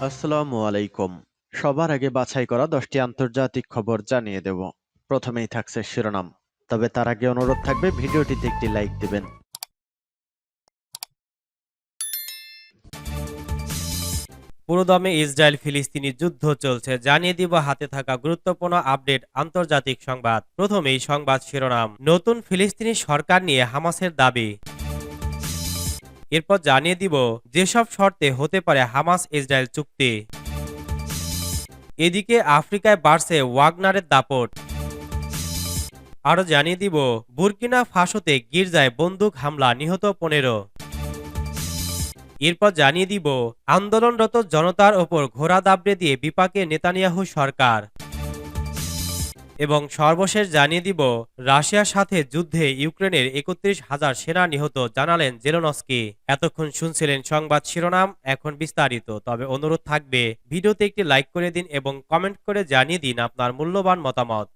আসসালামু আলাইকুম। সবার আগে বাছাই করা 10টি আন্তর্জাতিক খবর জানিয়ে দেব। প্রথমেই থাকছে শিরোনাম। তবে তার আগে অনুরোধ থাকবে ভিডিওটিতে একটি লাইক দিবেন। পুরোদমে ইসরায়েল ফিলিস্তিনি যুদ্ধ চলছে, জানিয়ে দিব হাতে থাকা গুরুত্বপূর্ণ আপডেট আন্তর্জাতিক সংবাদ। প্রথমেই সংবাদ শিরোনাম, নতুন ফিলিস্তিনি সরকার নিয়ে হামাসের দাবি। এরপর জানিয়ে দিব যেসব শর্তে হতে পারে হামাস ইসরায়েল চুক্তি। এদিকে আফ্রিকায় বাড়ছে ওয়াগনারের দাপট। আরো জানিয়ে দিব বুর্কিনা ফাসোতে গির্জায় বন্দুক হামলা, নিহত 15। এরপর জানিয়ে দিব আন্দোলনরত জনতার ওপর ঘোড়া দাবড়ে দিয়ে বিপাকে নেতানিয়াহু সরকার। এবং সর্বশেষ জানিয়ে দিব রাশিয়ার সাথে যুদ্ধে ইউক্রেনের ৩১,০০০ সেনা নিহত, জানালেন জেলেনস্কি। এতক্ষণ শুনছিলেন সংবাদ শিরোনাম, এখন বিস্তারিত। তবে অনুরোধ থাকবে ভিডিওতে একটি লাইক করে দিন এবং কমেন্ট করে জানিয়ে দিন আপনার মূল্যবান মতামত।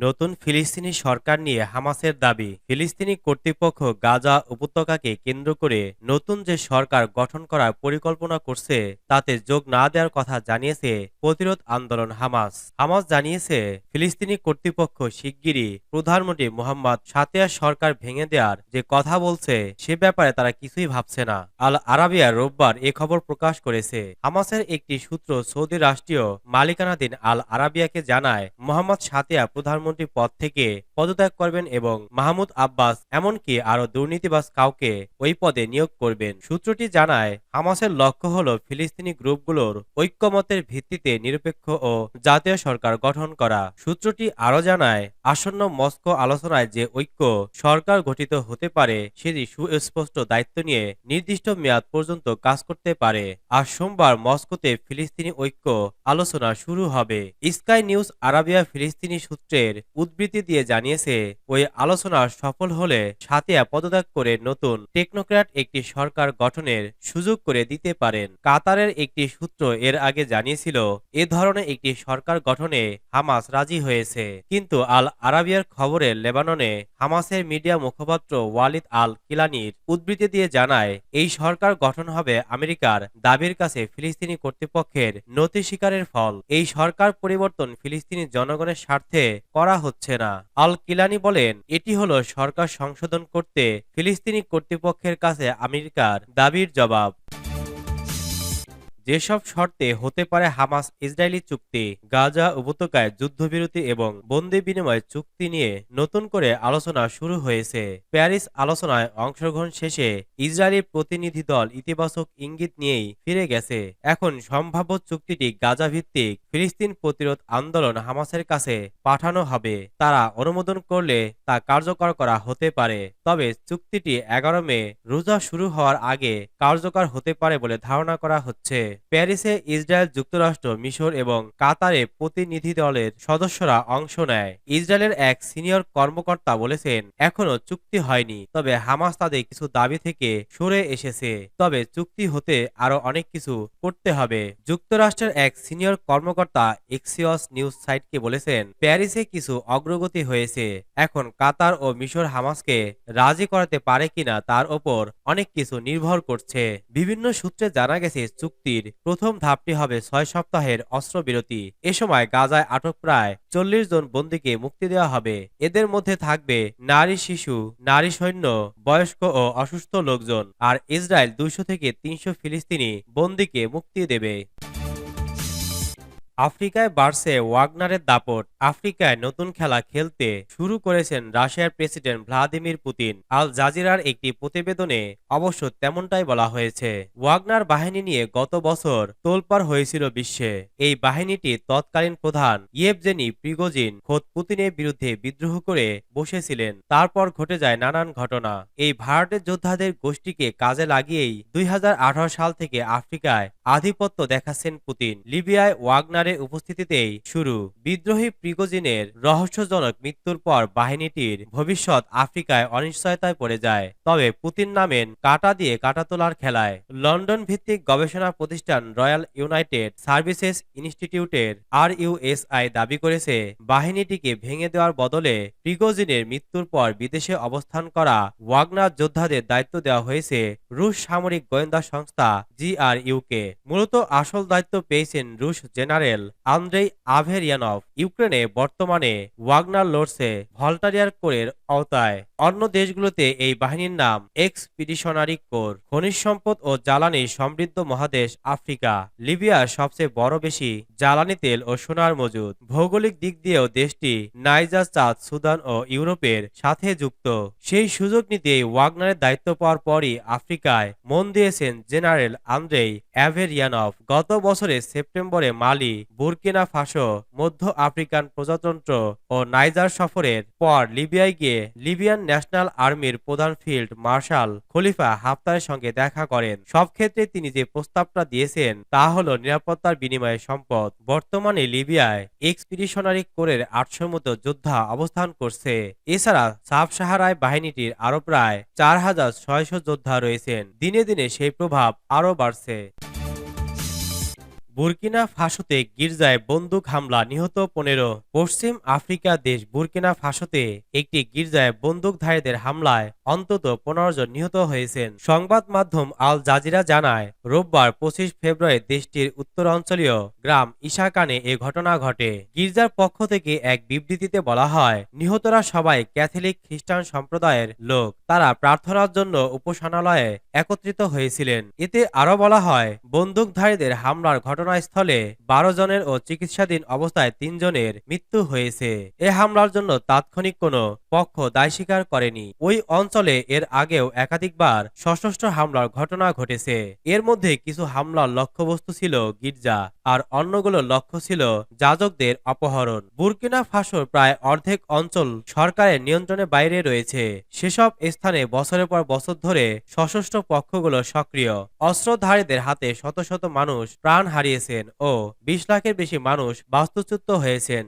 নতুন ফিলিস্তিনি সরকার নিয়ে হামাসের দাবি। ফিলিস্তিনি কর্তৃপক্ষ গাজা উপত্যকাকে কেন্দ্র করে নতুন যে সরকার গঠন করার পরিকল্পনা করছে তাতে যোগ না দেওয়ার কথা জানিয়েছে প্রতিরোধ আন্দোলন হামাস। হামাস জানিয়েছে ফিলিস্তিনি কর্তৃপক্ষ শিগগিরই প্রধানমন্ত্রী মোহাম্মদ সাতেয়ার সরকার ভেঙে দেওয়ার যে কথা বলছে সে ব্যাপারে তারা কিছুই ভাবছে না। আল আরাবিয়া রোববার এ খবর প্রকাশ করেছে। হামাসের একটি সূত্র সৌদি রাষ্ট্রীয় মালিকানাধীন আল আরাবিয়াকে জানায় মোহাম্মদ সাতেয়া প্রধানমন্ত্রী পদ থেকে পদত্যাগ করবেন এবং মাহমুদ আব্বাস এমনকি আরো দুর্নীতিবাজ কাউকে ওই পদে নিয়োগ করবেন। সূত্রটি জানায় হামাসের লক্ষ্য হল ফিলিস্তিনি গ্রুপগুলোর ঐক্যমতের ভিত্তিতে নিরপেক্ষ ও জাতীয় সরকার গঠন করা। সূত্রটি আরো জানায় আসন্ন মস্কো আলোচনায় যে ঐক্য সরকার গঠিত হতে পারে সেটি সুস্পষ্ট দায়িত্ব নিয়ে নির্দিষ্ট মেয়াদ পর্যন্ত কাজ করতে পারে। আর সোমবার মস্কোতে ফিলিস্তিনি ঐক্য আলোচনা শুরু হবে। স্কাই নিউজ আরাবিয়া ফিলিস্তিনি সূত্রের উদ্ধৃতি দিয়ে জানিয়েছে ওই আলোচনা সফল হলে সাতেয়া পদত্যাগ করে নতুন টেকনোক্র্যাট একটি সরকার গঠনের সুযোগ করে দিতে পারেন। কাতারের একটি সূত্র এর আগে জানিয়েছিল এ ধরনের একটি সরকার গঠনে হামাস রাজি হয়েছে। কিন্তু আল আরাবিয়ার খবরে লেবাননে হামাসের মিডিয়া মুখপাত্র ওয়ালিদ আল কিলানির উদ্ধৃতি দিয়ে জানায় এই সরকার গঠন হবে আমেরিকার দাবির কাছে ফিলিস্তিনি কর্তৃপক্ষের নথি স্বীকারের ফল। এই সরকার পরিবর্তন ফিলিস্তিনি জনগণের স্বার্থে করা হচ্ছে না। আল কিলানি বলেন এটি হলো সরকার সংশোধন করতে ফিলিস্তিনি কর্তৃপক্ষের কাছে আমেরিকার দাবির জবাব। যেসব শর্তে হতে পারে হামাস ইসরায়েলি চুক্তি। গাজা উপত্যকায় যুদ্ধবিরতি এবং বন্দি বিনিময় চুক্তি নিয়ে নতুন করে আলোচনা শুরু হয়েছে। প্যারিস আলোচনায় অংশগ্রহণ শেষে ইসরায়েলি প্রতিনিধি দল ইতিবাচক ইঙ্গিত নিয়েই ফিরে গেছে। এখন সম্ভাব্য চুক্তিটি গাজা ভিত্তিক ফিলিস্তিন প্রতিরোধ আন্দোলন হামাসের কাছে পাঠানো হবে। তারা অনুমোদন করলে তা কার্যকর করা হতে পারে। তবে চুক্তিটি 11 মে রোজা শুরু হওয়ার আগে কার্যকর হতে পারে বলে ধারণা করা হচ্ছে। প্যারিসে ইসরায়েল, যুক্তরাষ্ট্র, মিশর এবং কাতারে প্রতিনিধি দলের সদস্যরা অংশ নেয়। ইসরায়েলের এক সিনিয়র কর্মকর্তা বলেছেন এখনো চুক্তি হয়নি, তবে হামাস তাদের কিছু দাবি থেকে সরে এসেছে। তবে চুক্তি হতে আরো অনেক কিছু করতে হবে। যুক্তরাষ্ট্রের এক সিনিয়র কর্মকর্তা এক্সিওস নিউজ সাইটকে বলেছেন প্যারিসে কিছু অগ্রগতি হয়েছে। এখন কাতার ও মিশর হামাসকে রাজি করাতে পারে কিনা তার ওপর অনেক কিছু নির্ভর করছে। বিভিন্ন সূত্রে জানা গেছে চুক্তির প্রথম ধাপটি হবে 6 সপ্তাহের অস্ত্রবিরতি। এ সময় গাজায় আটক প্রায় 40 জন বন্দীকে মুক্তি দেওয়া হবে। এদের মধ্যে থাকবে নারী, শিশু, নারী সৈন্য, বয়স্ক ও অসুস্থ লোকজন। আর ইসরায়েল 200 থেকে 300 ফিলিস্তিনি বন্দীকে মুক্তি দেবে। আফ্রিকায় বাড়ছে ওয়াগনারের দাপট। আফ্রিকায় নতুন খেলা খেলতে শুরু করেছেন রাশিয়ার প্রেসিডেন্ট ভ্লাদিমির পুতিন। আল জাজিরার একটি প্রতিবেদনে অবশ্য তেমনটাই বলা হয়েছে। ওয়াগনার বাহিনী নিয়ে গত বছর তোলপাড় হয়েছিল বিশ্বে। এই বাহিনীটি তৎকালীন প্রধান ইয়েভজেনি প্রিগোজিন খোদ পুতিনের বিরুদ্ধে বিদ্রোহ করে বসেছিলেন। তারপর ঘটে যায় নানান ঘটনা। এই ভাড়াটে যোদ্ধাদের গোষ্ঠীকে কাজে লাগিয়েই 2018 সাল থেকে আফ্রিকায় আধিপত্য দেখাচ্ছেন পুতিন। লিবিয়ায় ওয়াগনার ওয়াগনারের উপস্থিতিতেই শুরু। বিদ্রোহী প্রিগোজিনের রহস্যজনক মৃত্যুর পর বাহিনীটির ভবিষ্যৎ আফ্রিকায় অনিশ্চয়তায় পড়ে যায়। তবে পুতিন নামেন কাঁটা দিয়ে কাঁটা তোলার খেলায়। লন্ডন ভিত্তিক গবেষণা প্রতিষ্ঠান রয়্যাল ইউনাইটেড সার্ভিসেস ইনস্টিটিউটের RUSI দাবি করেছে, বাহিনীটিকে ভেঙে দেওয়ার বদলে প্রিগোজিনের মৃত্যুর পর বিদেশে অবস্থান করা ওয়াগনার যোদ্ধাদের দায়িত্ব দেওয়া হয়েছে রুশ সামরিক গোয়েন্দা সংস্থা GRU-কে। মূলত আসল দায়িত্ব পেয়েছেন রুশ জেনারেল আন্দ্রেই আভেরিয়ানভ। ইউক্রেনে বর্তমানে ওয়াগনার লড়ছে ভল্টারিয়ার কোরের আওতায়। অন্য দেশগুলোতে এই বাহিনীর নাম এক্সপিডিশনারি কোর। খনিজ সম্পদ ও জ্বালানি সমৃদ্ধ মহাদেশ আফ্রিকা। লিবিয়ার সবচেয়ে বড় বেশি জ্বালানি তেল ও সোনার মজুদ। ভৌগোলিক দিক দিয়েও দেশটি নাইজার, চাদ, সুদান ও ইউরোপের সাথে যুক্ত। সেই সুযোগ নিতে ওয়াগনারের দায়িত্ব পাওয়ার পরই আফ্রিকায় মন দিয়েছেন জেনারেল আন্দ্রেই অ্যাভেরিয়ানভ। গত বছরের সেপ্টেম্বরে মালি, বুর্কিনা ফাসো, মধ্য আফ্রিকান প্রজাতন্ত্র ও নাইজার সফরের পর লিবিয়ায় গিয়ে লিবিয়ান ন্যাশনাল আর্মির প্রধান ফিল্ড মার্শাল খলিফা হাফতারের সঙ্গে দেখা করেন। সব ক্ষেত্রে তিনি যে প্রস্তাবটা দিয়েছেন তা হল নিরাপত্তার বিনিময়ে সম্পদ। বর্তমানে লিবিয়ায় এক্সপিডিশনারি কোরের 800 মতো যোদ্ধা অবস্থান করছে। এছাড়া সাব সাহারায় বাহিনীটির আরো প্রায় 4600 যোদ্ধা রয়েছেন। দিনে দিনে সেই প্রভাব আরও বাড়ছে। বুর্কিনা ফাসোতে গির্জায় বন্দুক হামলা, নিহত 15। পশ্চিম আফ্রিকা দেশ বুর্কিনা ফাসোতে একটি গির্জায় বন্দুকধারীদের হামলায় অন্তত 15 জন নিহত হয়েছেন। সংবাদ মাধ্যম আল জাজিরা জানায়, রোববার 25 ফেব্রুয়ারি দেশটির উত্তরাঞ্চলীয় গ্রাম ইশাকানে এ ঘটনা ঘটে। গির্জার পক্ষ থেকে এক বিবৃতিতে বলা হয়, নিহতরা সবাই ক্যাথলিক খ্রিস্টান সম্প্রদায়ের লোক। তারা প্রার্থনার জন্য উপাসনালয়ে একত্রিত হয়েছিলেন। এতে আরো বলা হয়, বন্দুকধারীদের হামলার ঘটনাস্থলে 12 জনের ও চিকিৎসাধীন অবস্থায় 3 জনের মৃত্যু হয়েছে। এ হামলার জন্য তাৎক্ষণিক কোনো পক্ষ দায় স্বীকার করেনি। ওই অঞ্চলে এর আগেও একাধিকবার সশস্ত্র হামলার ঘটনা ঘটেছে। এর মধ্যে কিছু হামলার লক্ষ্যবস্তু ছিল গির্জা, আর অন্যগুলো লক্ষ্য ছিল যাজকদের অপহরণ। বুর্কিনা ফাসোর প্রায় অর্ধেক অঞ্চল সরকারের নিয়ন্ত্রণের বাইরে রয়েছে। সেসব স্থানে বছরের পর বছর ধরে সশস্ত্র পক্ষগুলো সক্রিয়। অস্ত্রধারীদের হাতে শত শত মানুষ প্রাণ হারিয়েছেন ও 20 লাখের বেশি মানুষ বাস্তুচ্যুত হয়েছেন।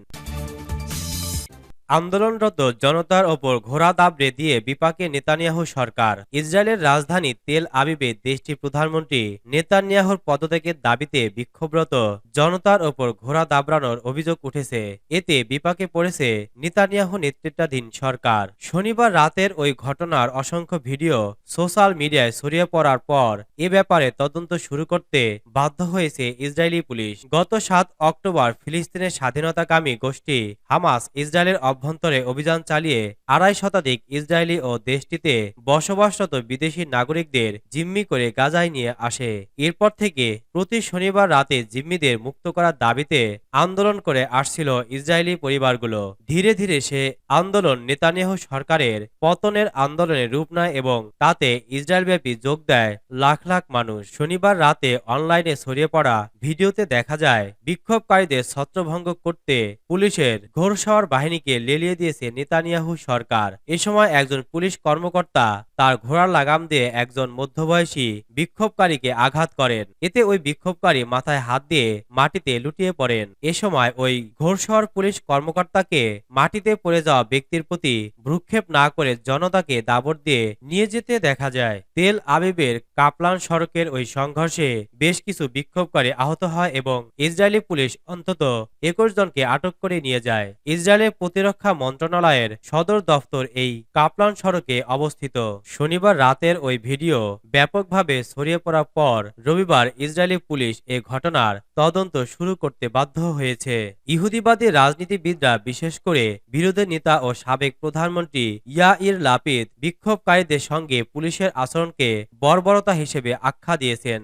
আন্দোলনরত জনতার ওপর ঘোড়া দাবড়ে দিয়ে বিপাকে নেতানিয়াহু সরকার। ইসরায়েলের রাজধানী তেল আবিবে দেশটির প্রধানমন্ত্রী নেতানিয়াহুর পদত্যাগের দাবিতে বিক্ষোভরত জনতার ওপর ঘোড়া দাবড়ানোর অভিযোগ উঠেছে। এতে বিপাকে পড়েছে নেতানিয়াহু নেতৃত্বাধীন সরকার। শনিবার রাতের ওই ঘটনার অসংখ্য ভিডিও সোশ্যাল মিডিয়ায় ছড়িয়ে পড়ার পর এ ব্যাপারে তদন্ত শুরু করতে বাধ্য হয়েছে ইসরায়েলি পুলিশ। গত 7 অক্টোবর ফিলিস্তিনের স্বাধীনতাকামী গোষ্ঠী হামাস ইসরায়েলের অভ্যন্তরে অভিযান চালিয়ে 2.5 শতাধিক ইসরায়েলি ও দেশটিতে বসবাসরত বিদেশি নাগরিকদের জিম্মি করে গাজায় নিয়ে আসে। এরপর থেকে প্রতি শনিবার রাতে জিম্মিদের মুক্ত করার দাবিতে আন্দোলন করে আসছিল ইসরায়েলি পরিবারগুলো। ধীরে ধীরে সে আন্দোলন নেতানিয়াহু সরকারের পতনের আন্দোলনে রূপ নেয় এবং তাতে ইসরায়েলব্যাপী যোগ দেয় লাখ লাখ মানুষ। শনিবার রাতে অনলাইনে ছড়িয়ে পড়া ভিডিওতে দেখা যায়, বিক্ষোভকারীদের ছত্রভঙ্গ করতে পুলিশের ঘোড়সওয়ার বাহিনীকে লেলিয়ে দিয়েছে নেতানিয়াহু সরকার। এ সময় একজন পুলিশ কর্মকর্তা তার ঘোড়ার লাগাম দিয়ে একজন মধ্যবয়সী বিক্ষোভকারীকে আঘাত করেন। এতে ওই বিক্ষোভকারী মাথায় হাত দিয়ে মাটিতে লুটিয়ে পড়েন। এ সময় ওই ঘোড়সওয়ার পুলিশ কর্মকর্তাকে মাটিতে পড়ে যাওয়া ব্যক্তির প্রতি ভ্রুক্ষেপ না করে জনতাকে দাবড় দিয়ে নিয়ে যেতে দেখা যায়। তেল আবিবের কাপলান সড়কের ওই সংঘর্ষে বেশ কিছু বিক্ষোভকারী আহত হয় এবং ইসরায়েলি পুলিশ অন্তত 21 জনকে আটক করে নিয়ে যায়। ইসরায়েলের প্রতিরক্ষা মন্ত্রণালয়ের সদর দফতর এই কাপলান সড়কে অবস্থিত। শনিবার রাতের ওই ভিডিও ব্যাপকভাবে ছড়িয়ে পড়ার পর রবিবার ইসরায়েলি পুলিশ এ ঘটনার তদন্ত শুরু করতে বাধ্য হয়েছে। ইহুদিবাদী রাজনীতিবিদরা, বিশেষ করে বিরোধী নেতা ও সাবেক প্রধানমন্ত্রী ইয়াইর লাপিদ, বিক্ষোভকারীদের সঙ্গে পুলিশের আচরণকে বর্বরতা হিসেবে আখ্যা দিয়েছেন।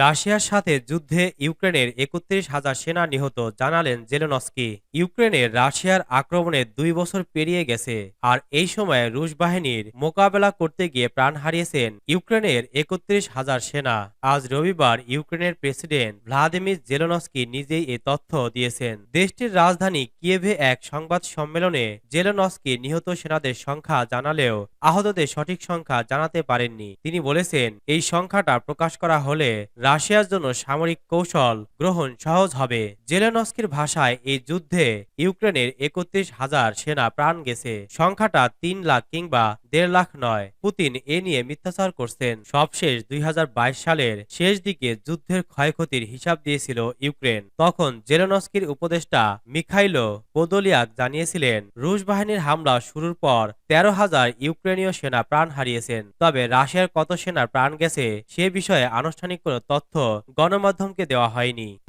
রাশিয়ার সাথে যুদ্ধে ইউক্রেনের 31,000 সেনা নিহত, জানালেন জেলেনস্কি। ইউক্রেনের রাশিয়ার আক্রমণে 2 বছর পেরিয়ে গেছে, আর এই সময়ে রুশ বাহিনীর মোকাবেলা করতে গিয়ে প্রাণ হারিয়েছেন ইউক্রেনের 31,000 সেনা। আজ রবিবার ইউক্রেনের প্রেসিডেন্ট ভ্লাদিমির জেলেনস্কি নিজেই এ তথ্য দিয়েছেন। দেশটির রাজধানী কিয়েভে এক সংবাদ সম্মেলনে জেলেনস্কি নিহত সেনাদের সংখ্যা জানালেও আহতদের সঠিক সংখ্যা জানাতে পারেননি। তিনি বলেছেন, এই সংখ্যাটা প্রকাশ করা হলে রাশিয়ার জন্য সামরিক কৌশল গ্রহণ সহজ হবে। জেলেনস্কির ভাষায় এই যুদ্ধে ইউক্রেনের ৩১,০০০ সেনা প্রাণ গেছে। সংখ্যাটা ৩ লাখ কিংবা ১.৫ লাখ নয়। পুতিন এ নিয়ে মিথ্যাচার করছেন। সবশেষ ২০২২ সালের শেষ দিকে যুদ্ধের ক্ষয়ক্ষতির হিসাব দিয়েছিল ইউক্রেন। তখন জেলেনস্কির উপদেষ্টা মিখাইলো পোদোলিয়াক জানিয়েছিলেন, রুশ বাহিনীর হামলা শুরুর পর ১৩,০০০ ইউক্রেনীয় সেনা প্রাণ হারিয়েছেন। তবে রাশিয়ার কত সেনার প্রাণ গেছে সে বিষয়ে আনুষ্ঠানিক কোনো তথ্য গণমাধ্যমকে দেওয়া হয়নি।